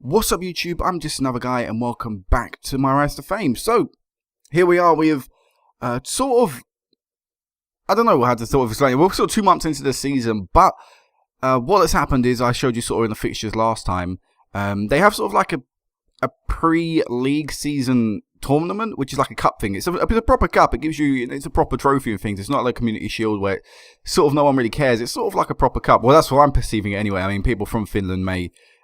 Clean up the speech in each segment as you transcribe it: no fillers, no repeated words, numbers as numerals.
What's up, YouTube? I'm just another guy, and welcome back to my Rise to Fame. So, here we are. We have I don't know how to sort of explain it. We're sort of 2 months into the season, but what has happened is I showed you sort of in the fixtures last time. They have sort of like a pre-league season tournament, which is like a cup thing. It's a proper cup. It gives you, it's a proper trophy and things. It's not like Community Shield where sort of no one really cares. It's sort of like a proper cup. Well, that's what I'm perceiving it anyway. I mean, people from Finland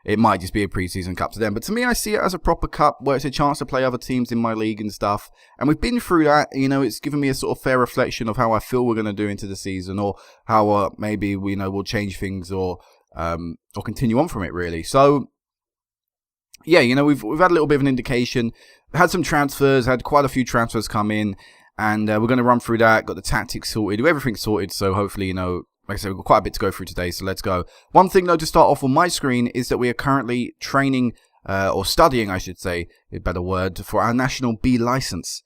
it might just be a pre-season cup to them. But to me, I see it as a proper cup where it's a chance to play other teams in my league and stuff. And we've been through that. You know, it's given me a sort of fair reflection of how I feel we're going to do into the season, or how maybe we'll change things or continue on from it, really. So, yeah, we've had a little bit of an indication. Had some transfers, had quite a few transfers come in, and we're going to run through that. Got the tactics sorted, everything sorted. So hopefully, like I said, we've got quite a bit to go through today, so let's go. One thing, though, to start off on my screen is that we are currently training, or studying, I should say, a better word, for our National B license.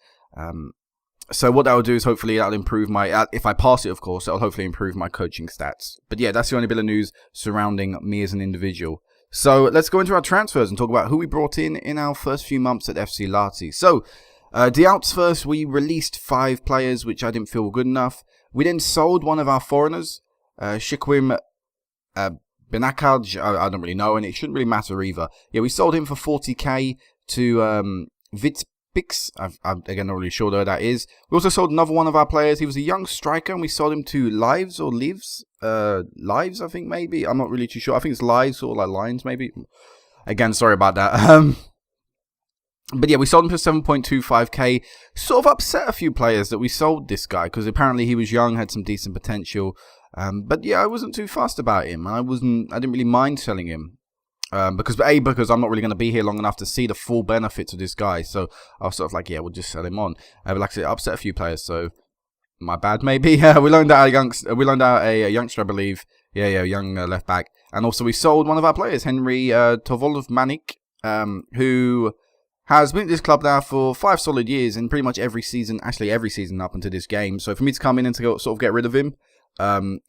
So what that will do is hopefully that'll improve my, if I pass it, of course, that'll hopefully improve my coaching stats. But yeah, that's the only bit of news surrounding me as an individual. So let's go into our transfers and talk about who we brought in our first few months at FC Lahti. So, the outs first, we released 5 players, which I didn't feel were good enough. We then sold one of our foreigners, Shikwim Benakaj, I don't really know, and it shouldn't really matter either. Yeah, we sold him for 40k to Vitpix. I'm again not really sure who that is. We also sold another one of our players. He was a young striker, and we sold him to Lives, I think, maybe. I'm not really too sure. I think it's Lives or like Lions, maybe. Again, sorry about that. But yeah, we sold him for 7.25k. Sort of upset a few players that we sold this guy, because apparently he was young, had some decent potential. But yeah, I wasn't too fussed about him. I didn't really mind selling him. Because I'm not really going to be here long enough to see the full benefits of this guy. So I was sort of like, yeah, we'll just sell him on. But like I said, upset a few players, so my bad maybe. We loaned out a youngster, I believe. Yeah, young left back. And also we sold one of our players, Henry Tovolov-Manik, who has been at this club now for 5 solid years, and pretty much every season up until this game. So for me to come in and to sort of get rid of him,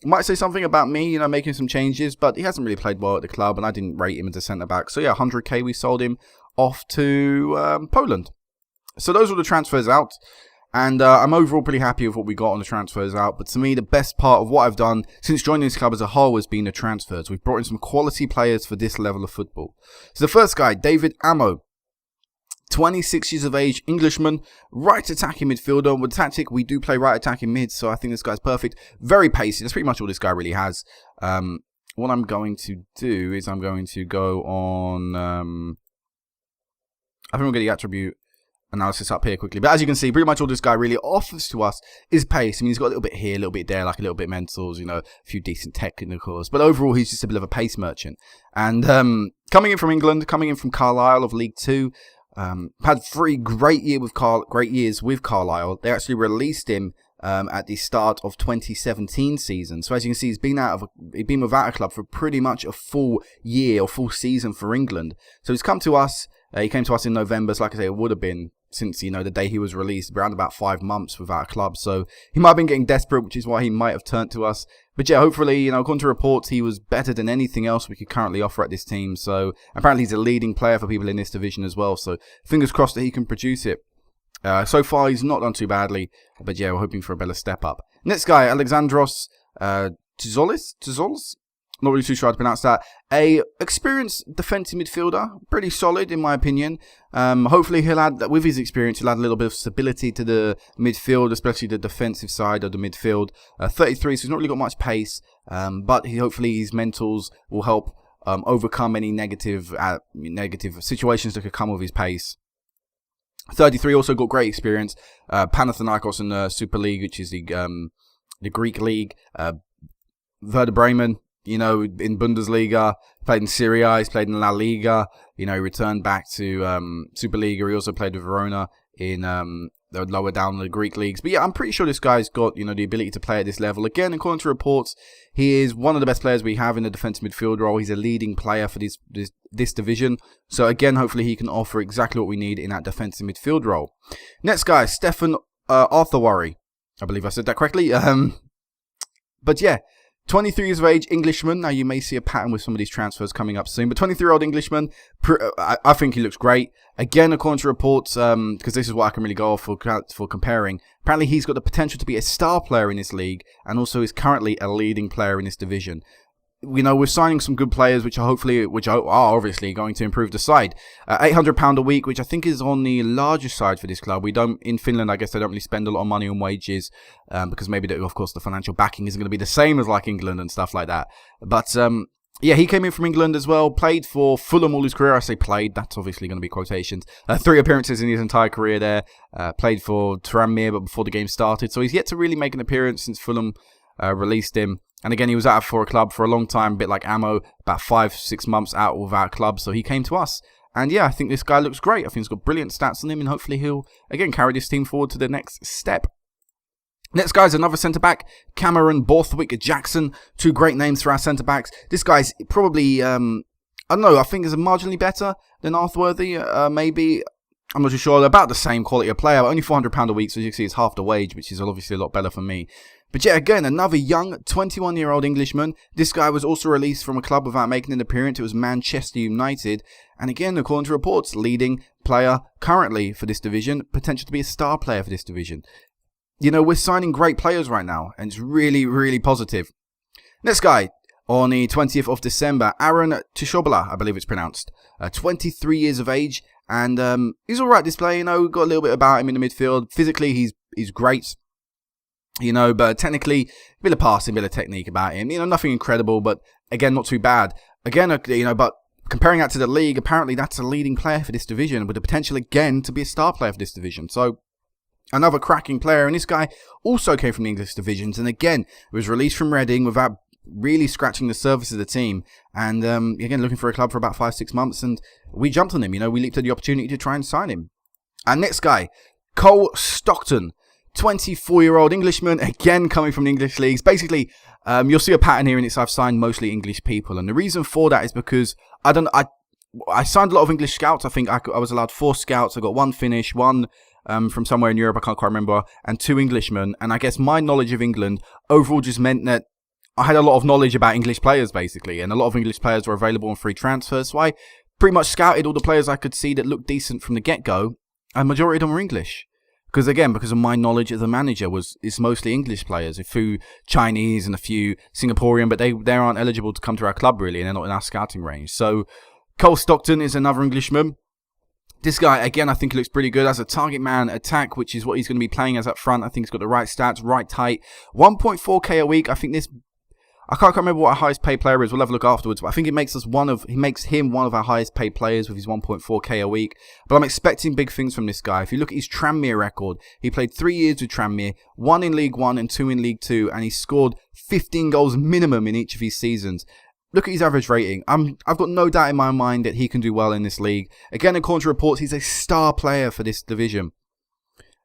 might say something about me, making some changes, but he hasn't really played well at the club, and I didn't rate him as a centre-back. So yeah, 100k we sold him off to Poland. So those were the transfers out, and I'm overall pretty happy with what we got on the transfers out. But to me, the best part of what I've done since joining this club as a whole has been the transfers. We've brought in some quality players for this level of football. So the first guy, David Amo. 26 years of age, Englishman, right attacking midfielder. With tactic, we do play right attacking mid, so I think this guy's perfect. Very pacey. That's pretty much all this guy really has. What I'm going to do is I'm going to go on... I think we'll get the attribute analysis up here quickly. But as you can see, pretty much all this guy really offers to us is pace. I mean, he's got a little bit here, a little bit there, like a little bit mentals, a few decent technicals. But overall, he's just a bit of a pace merchant. And coming in from England, coming in from Carlisle of League 2, had 3 great years with Carlisle. They actually released him at the start of 2017 season. So as you can see, he's been without a club for pretty much a full year or full season for England. So he's come to us. He came to us in November. So like I say, it would have been since the day he was released, around about 5 months without a club. So he might have been getting desperate, which is why he might have turned to us. But yeah, hopefully, according to reports, he was better than anything else we could currently offer at this team. So apparently he's a leading player for people in this division as well. So fingers crossed that he can produce it. So far, he's not done too badly. But yeah, we're hoping for a better step up. Next guy, Alexandros Tzolis? Not really too sure how to pronounce that. A experienced defensive midfielder, pretty solid in my opinion. Hopefully with his experience, he'll add a little bit of stability to the midfield, especially the defensive side of the midfield. 33, so he's not really got much pace, but hopefully his mentals will help overcome any negative situations that could come with his pace. 33 also got great experience. Panathinaikos in the Super League, which is the Greek league. Werder Bremen, in Bundesliga, played in Serie A, he's played in La Liga, he returned back to Superliga. He also played with Verona in the lower down the Greek leagues. But yeah, I'm pretty sure this guy's got, the ability to play at this level. Again, according to reports, he is one of the best players we have in the defensive midfield role. He's a leading player for this division. So again, hopefully he can offer exactly what we need in that defensive midfield role. Next guy, Stefan Arthurwari. I believe I said that correctly. But yeah, 23 years of age, Englishman. Now, you may see a pattern with some of these transfers coming up soon. But 23-year-old Englishman, I think he looks great. Again, according to reports, because this is what I can really go off for comparing, apparently he's got the potential to be a star player in this league and also is currently a leading player in this division. You know, we're signing some good players, which are obviously going to improve the side. £800 a week, which I think is on the larger side for this club. In Finland, I guess they don't really spend a lot of money on wages, because maybe, of course, the financial backing isn't going to be the same as like England and stuff like that. But, yeah, he came in from England as well, played for Fulham all his career. I say played, that's obviously going to be quotations. 3 appearances in his entire career there. Played for Tranmere, but before the game started. So he's yet to really make an appearance since Fulham released him. And again, he was out for a club for a long time, a bit like Ammo, about 5-6 months out without a club. So he came to us. And yeah, I think this guy looks great. I think he's got brilliant stats on him. And hopefully he'll, again, carry this team forward to the next step. Next guy's another centre-back, Cameron Borthwick-Jackson. 2 great names for our centre-backs. This guy's probably, I don't know, I think is marginally better than Arthworthy, maybe. I'm not too sure. They're about the same quality of player, but only £400 a week, so as you can see, it's half the wage, which is obviously a lot better for me. But yeah, again, another young 21-year-old Englishman. This guy was also released from a club without making an appearance. It was Manchester United. And again, according to reports, leading player currently for this division, potential to be a star player for this division. You know, we're signing great players right now, and it's really, really positive. Next guy, on the 20th of December, Aaron Tishobala, I believe it's pronounced. 23 years of age, and he's all right display. You know, we've got a little bit about him in the midfield. Physically, he's great. You know, but technically, a bit of passing, a bit of technique about him. You know, nothing incredible, but again, not too bad. Again, you know, but comparing that to the league, apparently that's a leading player for this division with the potential again to be a star player for this division. So, another cracking player, and this guy also came from the English divisions, and again, was released from Reading without really scratching the surface of the team, and again, looking for a club for about 5-6 months, and we jumped on him. You know, we leaped at the opportunity to try and sign him. And next guy, Cole Stockton. 24-year-old Englishman, again coming from the English leagues. Basically, you'll see a pattern here, and it's I've signed mostly English people, and the reason for that is because I signed a lot of English scouts. I think I was allowed 4 scouts. I got 1 Finnish, 1 from somewhere in Europe, I can't quite remember, and 2 Englishmen. And I guess my knowledge of England overall just meant that I had a lot of knowledge about English players, basically, and a lot of English players were available on free transfers. So I pretty much scouted all the players I could see that looked decent from the get-go, and majority of them were English. Because again, because of my knowledge as a manager, it's mostly English players, a few Chinese and a few Singaporean, but they aren't eligible to come to our club really, and they're not in our scouting range. So Cole Stockton is another Englishman. This guy, again, I think he looks pretty good as a target man attack, which is what he's going to be playing as up front. I think he's got the right stats, right height. 1.4k a week. I think I can't remember what our highest paid player is. We'll have a look afterwards. But I think it makes him one of our highest paid players with his 1.4k a week. But I'm expecting big things from this guy. If you look at his Tranmere record, he played 3 years with Tranmere, 1 in League 1 and 2 in League 2, and he scored 15 goals minimum in each of his seasons. Look at his average rating. I've got no doubt in my mind that he can do well in this league. Again, according to reports, he's a star player for this division.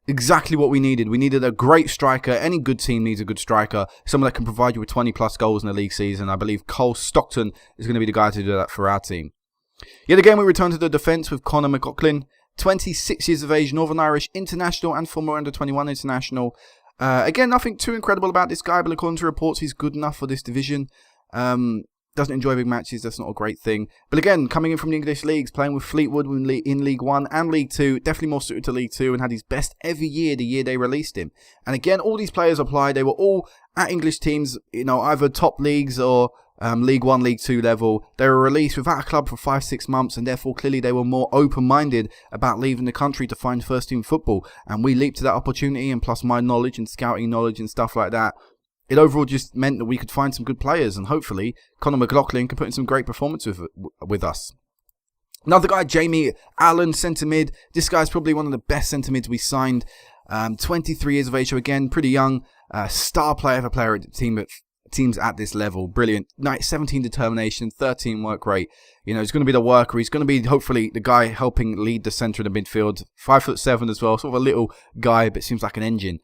Exactly what we needed. We needed a great striker. Any good team needs a good striker. Someone that can provide you with 20 plus goals in the league season. I believe Cole Stockton is going to be the guy to do that for our team. Yet again, we return to the defence with Conor McLaughlin. 26 years of age, Northern Irish international and former under-21 international. Again, nothing too incredible about this guy, but according to reports, he's good enough for this division. Doesn't enjoy big matches, that's not a great thing. But again, coming in from the English leagues, playing with Fleetwood in League 1 and League 2, definitely more suited to League 2, and had his best every year the year they released him. And again, all these players applied, they were all at English teams, you know, either top leagues or League 1, League 2 level. They were released without a club for 5-6 months, and therefore clearly they were more open-minded about leaving the country to find first-team football. And we leaped to that opportunity, and plus my knowledge and scouting knowledge and stuff like that, it overall just meant that we could find some good players, and hopefully Conor McLaughlin can put in some great performances with us. Another guy, Jamie Allen, centre mid. This guy's probably one of the best centre mids we signed. 23 years of age, so again, pretty young. Star player for player at teams at this level. Brilliant. 17 determination, 13 work rate. You know, he's going to be the worker. He's going to be, hopefully, the guy helping lead the centre of the midfield. 5'7" as well. Sort of a little guy, but seems like an engine.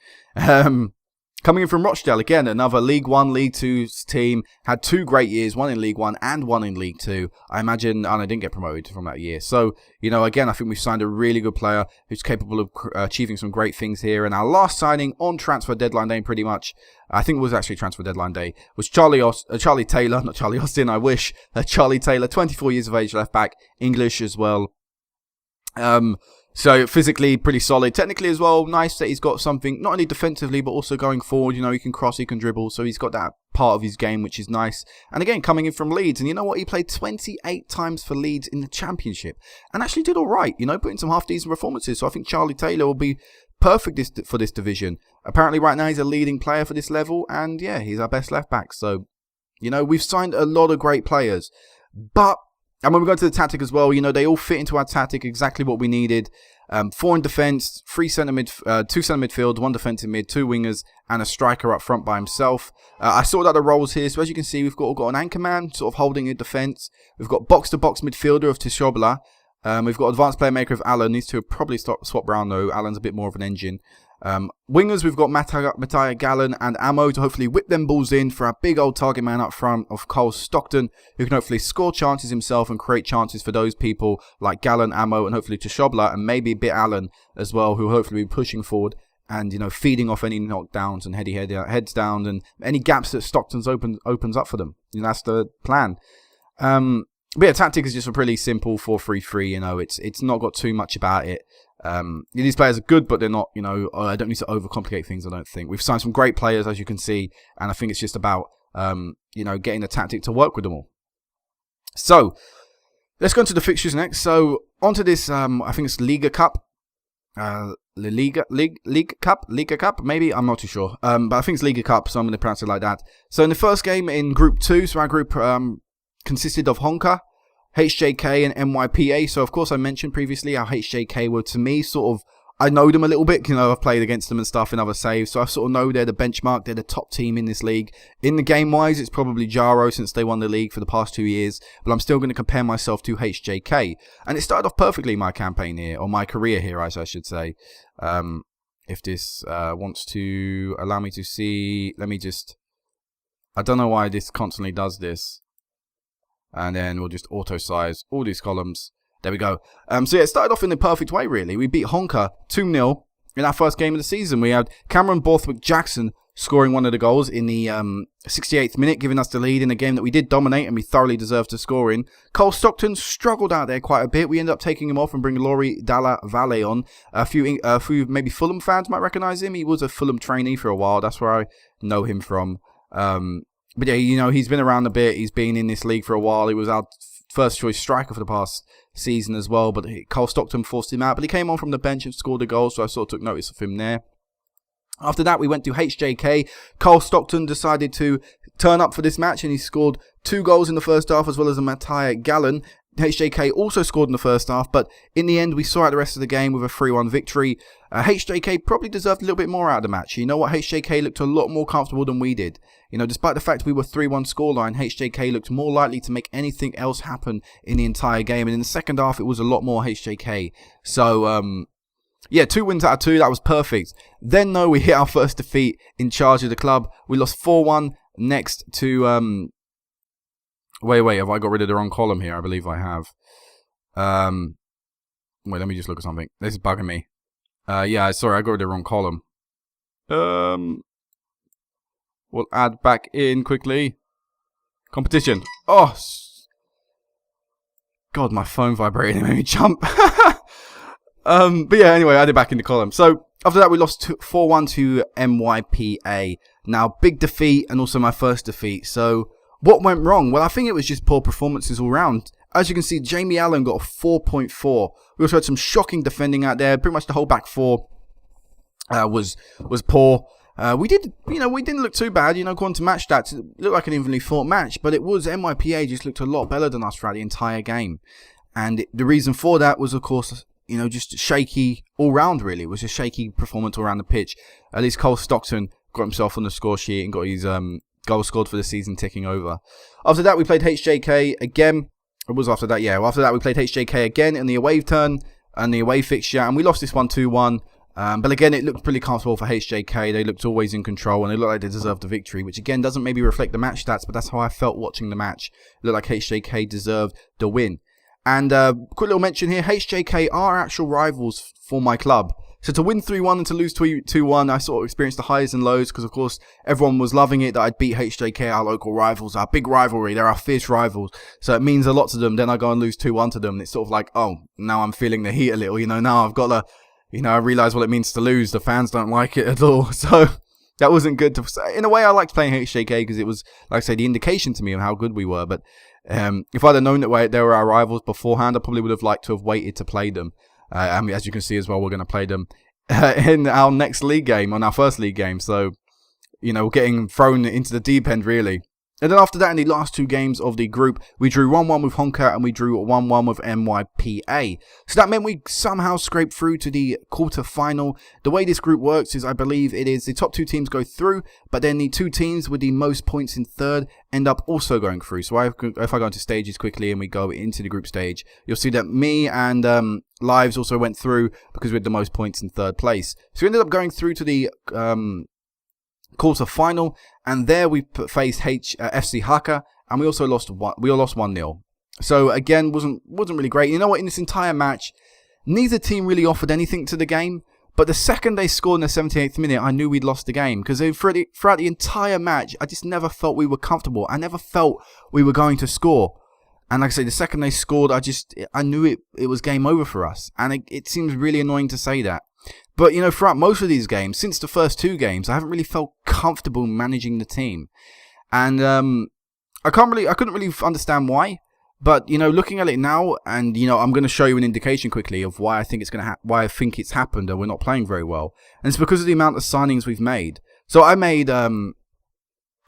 Coming in from Rochdale, again, another League 1, League 2 team. Had 2 great years, one in League 1 and one in League 2. I imagine, and I didn't get promoted from that year. So, again, I think we've signed a really good player who's capable of achieving some great things here. And our last signing on transfer deadline day, pretty much, I think it was actually transfer deadline day, was Charlie Taylor, not Charlie Austin, I wish. Charlie Taylor, 24 years of age, left back, English as well. So physically pretty solid, technically as well. Nice that he's got something not only defensively but also going forward. He can cross, he can dribble, so he's got that part of his game which is nice. And again, coming in from Leeds, and you know what? He played 28 times for Leeds in the Championship and actually did all right. Putting some half decent performances. So I think Charlie Taylor will be perfect for this division. Apparently, right now he's a leading player for this level, and yeah, he's our best left back. So we've signed a lot of great players, but. And when we go to the tactic as well, they all fit into our tactic, exactly what we needed. 4 in defence, 2 centre midfield, 1 defensive mid, 2 wingers, and a striker up front by himself. I sorted out the roles here, so as you can see, we've got an anchor man sort of holding in defence. We've got box-to-box midfielder of Tishobla. We've got advanced playmaker of Alan. These two will probably swap round though. Alan's a bit more of an engine. Wingers, we've got Matthias Gallen and Ammo to hopefully whip them balls in for our big old target man up front of Cole Stockton, who can hopefully score chances himself and create chances for those people like Gallen, Ammo, and hopefully Tishobla, and maybe a bit Allen as well, who hopefully be pushing forward and, feeding off any knockdowns and heads down and any gaps that Stockton's opens up for them. That's the plan. But yeah, tactic is just a pretty simple 4-3-3, it's not got too much about it. These players are good, but they're not, I don't need to overcomplicate things, I don't think. We've signed some great players, as you can see, and I think it's just about, getting the tactic to work with them all. So, let's go into the fixtures next. So, onto this, I think it's Liga Cup. Liga Cup, maybe? I'm not too sure. But I think it's Liga Cup, so I'm going to pronounce it like that. So, in the first game in Group 2, so our group consisted of Honka, HJK and NYPA. So of course I mentioned previously how HJK were, to me, sort of, I know them a little bit, I've played against them and stuff in other saves, so I sort of know they're the benchmark, they're the top team in this league. In the game wise, it's probably Jaro since they won the league for the past 2 years, but I'm still going to compare myself to HJK. And it started off perfectly, my campaign here, or my career here, as I should say. If this wants to allow me to see, I don't know why this constantly does this. And then we'll just auto-size all these columns. There we go. So yeah, it started off in the perfect way, really. We beat Honka 2-0 in our first game of the season. We had Cameron Borthwick-Jackson scoring one of the goals in the 68th minute, giving us the lead in a game that we did dominate and we thoroughly deserved to score in. Cole Stockton struggled out there quite a bit. We ended up taking him off and bringing Laurie Dalla Valle on. A few maybe Fulham fans might recognise him. He was a Fulham trainee for a while. That's where I know him from. But yeah, he's been around a bit. He's been in this league for a while. He was our first choice striker for the past season as well. But Cole Stockton forced him out. But he came on from the bench and scored a goal. So I sort of took notice of him there. After that, we went to HJK. Cole Stockton decided to turn up for this match. And he scored 2 goals in the first half, as well as a Matthias Gallen. HJK also scored in the first half, but in the end we saw out the rest of the game with a 3-1 victory. HJK probably deserved a little bit more out of the match. You know what? HJK looked a lot more comfortable than we did. Despite the fact we were 3-1 scoreline, HJK looked more likely to make anything else happen in the entire game. And in the second half, it was a lot more HJK. So, yeah, 2 wins out of 2. That was perfect. Then, though, we hit our first defeat in charge of the club. We lost 4-1 next to... Wait, have I got rid of the wrong column here? I believe I have. Wait, let me just look at something. This is bugging me. Yeah, sorry, I got rid of the wrong column. We'll add back in quickly. Competition. Oh! God, my phone vibrated and made me jump. But yeah, anyway, I added back in the column. So, after that, we lost 4-1 to NYPA. Now, big defeat and also my first defeat. So... what went wrong? Well, I think it was just poor performances all round. As you can see, Jamie Allen got a 4.4. We also had some shocking defending out there. Pretty much the whole back four was poor. We didn't look too bad. According to match stats, it looked like an evenly fought match. But it was NYPA just looked a lot better than us throughout the entire game. And the reason for that was, of course, just shaky all round, really. It was a shaky performance all around the pitch. At least Cole Stockton got himself on the score sheet and got his... goal scored for the season ticking over. After that, we played HJK again. It was after that, yeah. After that, we played HJK again in the away turn and the away fixture, and we lost this one 2-1. But again, it looked pretty comfortable for HJK. They looked always in control, and they looked like they deserved the victory, which again doesn't maybe reflect the match stats, but that's how I felt watching the match. It looked like HJK deserved the win. And quick little mention here, HJK are actual rivals for my club. So to win 3-1 and to lose 2-1, I sort of experienced the highs and lows because, of course, everyone was loving it that I'd beat HJK, our local rivals, our big rivalry. They're our fierce rivals. So it means a lot to them. Then I go and lose 2-1 to them. And it's sort of like, oh, now I'm feeling the heat a little. Now I've got to, I realise what it means to lose. The fans don't like it at all. So that wasn't good. In a way, I liked playing HJK because it was, like I say, the indication to me of how good we were. But if I'd have known that they were our rivals beforehand, I probably would have liked to have waited to play them. As you can see as well, we're going to play them in our next league game, on our first league game. So, we're getting thrown into the deep end, really. And then after that, in the last 2 games of the group, we drew 1-1 with Honka and we drew 1-1 with NYPA. So that meant we somehow scraped through to the quarter-final. The way this group works is, I believe it is the top 2 teams go through, but then the 2 teams with the most points in third end up also going through. So if I go into stages quickly and we go into the group stage, you'll see that me and Lives also went through because we had the most points in third place. So we ended up going through to the quarter final, and there we faced FC Haka, and we also lost 1-0. So again, wasn't really great. You know what? In this entire match, neither team really offered anything to the game. But the second they scored in the 78th minute, I knew we'd lost the game because throughout the entire match, I just never felt we were comfortable. I never felt we were going to score. And like I say, the second they scored, I knew it was game over for us. And it seems really annoying to say that. But, throughout most of these games, since the first 2 games, I haven't really felt comfortable managing the team. And I couldn't really understand why. But, looking at it now, and, I'm going to show you an indication quickly of why I think why I think it's happened and we're not playing very well. And it's because of the amount of signings we've made. So I made, how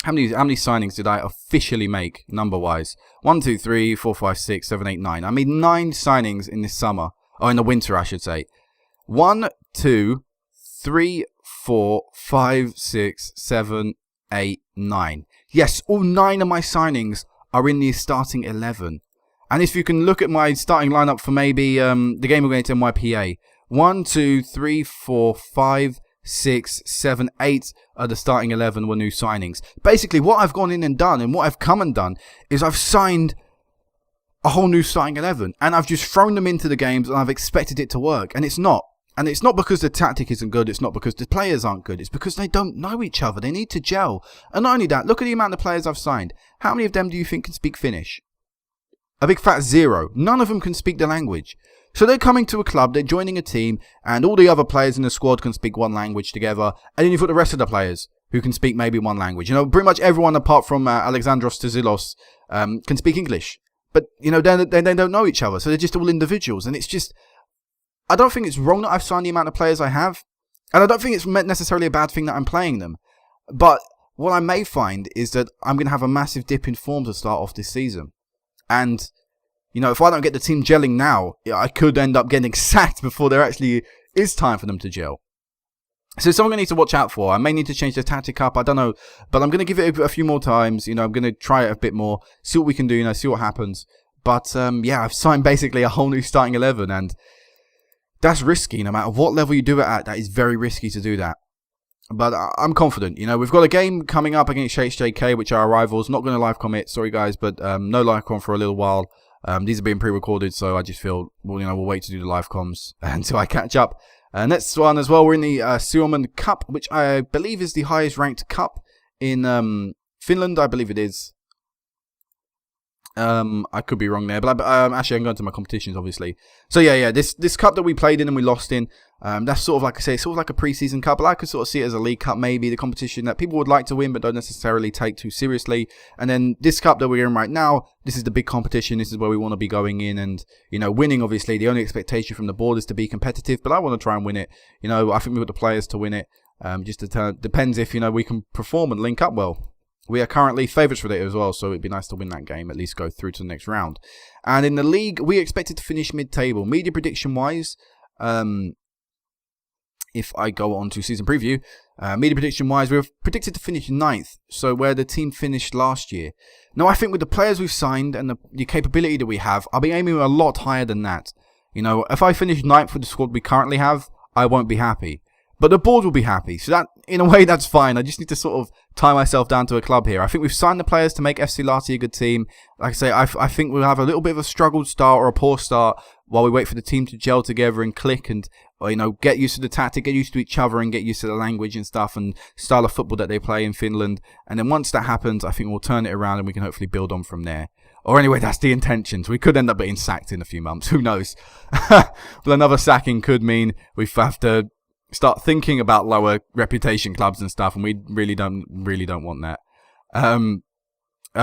many signings did I officially make, number-wise? 1, 2, 3, 4, 5, 6, 7, 8, 9. I made 9 signings in this summer. Or in the winter, I should say. 1, 2, 3, 4, 5, 6, 7, 8, 9. Yes, all 9 of my signings are in the starting 11. And if you can look at my starting lineup for maybe the game we're going to NYPA. 1, 2, 3, 4, 5, 6, 7, 8 of the starting 11 were new signings. Basically, what I've gone in and done, and what I've come and done, is I've signed a whole new starting 11. And I've just thrown them into the games and I've expected it to work. And it's not. And it's not because the tactic isn't good, it's not because the players aren't good, it's because they don't know each other, they need to gel. And not only that, look at the amount of players I've signed. How many of them do you think can speak Finnish? A big fat 0. None of them can speak the language. So they're coming to a club, they're joining a team, and all the other players in the squad can speak one language together, and then you've got the rest of the players who can speak maybe one language. Pretty much everyone apart from Alexandros Tzilos can speak English. But, they don't know each other, so they're just all individuals, and it's just... I don't think it's wrong that I've signed the amount of players I have. And I don't think it's necessarily a bad thing that I'm playing them. But what I may find is that I'm going to have a massive dip in form to start off this season. And, if I don't get the team gelling now, I could end up getting sacked before there actually is time for them to gel. So it's something I need to watch out for. I may need to change the tactic up. I don't know. But I'm going to give it a few more times. I'm going to try it a bit more. See what we can do. See what happens. But, I've signed basically a whole new starting 11. And... that's risky. No matter what level you do it at, that is very risky to do that. But I'm confident. We've got a game coming up against HJK, which are our rivals. Not going to live commit, sorry guys, but no live com for a little while. These are being pre-recorded, so I just feel, we'll wait to do the live comms until I catch up. Next one as well, we're in the Suomen Cup, which I believe is the highest ranked cup in Finland. I believe it is. I could be wrong there, but actually I'm going to my competitions, obviously. So yeah, this cup that we played in and we lost in, that's sort of like I say, sort of like a pre-season cup, but I could sort of see it as a league cup, maybe the competition that people would like to win but don't necessarily take too seriously. And then this cup that we're in right now, this is the big competition. This is where we want to be going in, and winning. Obviously, the only expectation from the board is to be competitive, but I want to try and win it. I think we've got the players to win it. Depends if we can perform and link up well. We are currently favourites for it as well, so it'd be nice to win that game, at least go through to the next round. And in the league, we expected to finish mid-table. Media prediction-wise, if I go on to season preview, media prediction-wise, we were predicted to finish 9th, so where the team finished last year. Now, I think with the players we've signed and the capability that we have, I'll be aiming a lot higher than that. If I finish 9th with the squad we currently have, I won't be happy. But the board will be happy. So that, in a way, that's fine. I just need to sort of tie myself down to a club here. I think we've signed the players to make FC Lahti a good team. Like I say, I think we'll have a little bit of a struggled start or a poor start while we wait for the team to gel together and click and, get used to the tactic, get used to each other and get used to the language and stuff and style of football that they play in Finland. And then once that happens, I think we'll turn it around and we can hopefully build on from there. Or anyway, that's the intention. So we could end up being sacked in a few months. Who knows? But another sacking could mean we have to start thinking about lower reputation clubs and stuff, and we really don't want that.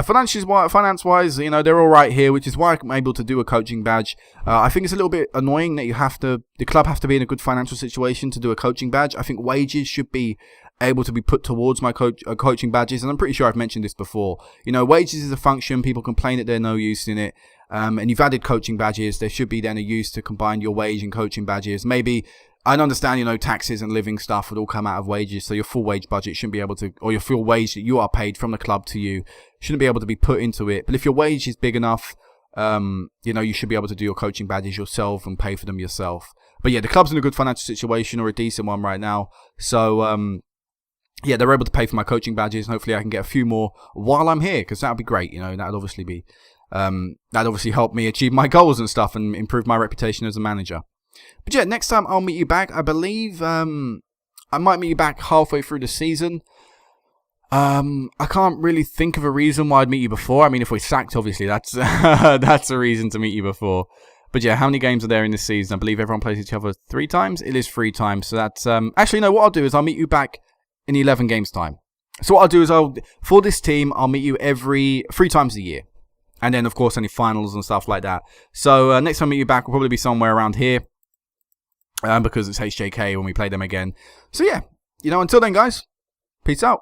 Finance-wise, they're all right here, which is why I'm able to do a coaching badge. I think it's a little bit annoying that the club have to be in a good financial situation to do a coaching badge. I think wages should be able to be put towards my coaching badges, and I'm pretty sure I've mentioned this before. Wages is a function. People complain that there's no use in it. And you've added coaching badges. There should be then a use to combine your wage and coaching badges. Maybe, I understand, taxes and living stuff would all come out of wages, so your full wage budget shouldn't be able to, or your full wage that you are paid from the club to you, shouldn't be able to be put into it. But if your wage is big enough, you should be able to do your coaching badges yourself and pay for them yourself. But yeah, the club's in a good financial situation, or a decent one right now. So, they're able to pay for my coaching badges, and hopefully I can get a few more while I'm here, because that would be great. That'd obviously be, that'd obviously help me achieve my goals and stuff and improve my reputation as a manager. But yeah, next time I'll meet you back. I believe I might meet you back halfway through the season. I can't really think of a reason why I'd meet you before. I mean, if we're sacked, obviously, that's that's a reason to meet you before. But yeah, how many games are there in this season? I believe everyone plays each other 3 times. It is 3 times. So that's... actually, no, what I'll do is I'll meet you back in 11 games time. So what I'll do is for this team, I'll meet you 3 times a year. And then, of course, any finals and stuff like that. So next time I meet you back will probably be somewhere around here. Because it's HJK when we play them again. So yeah, until then, guys, peace out.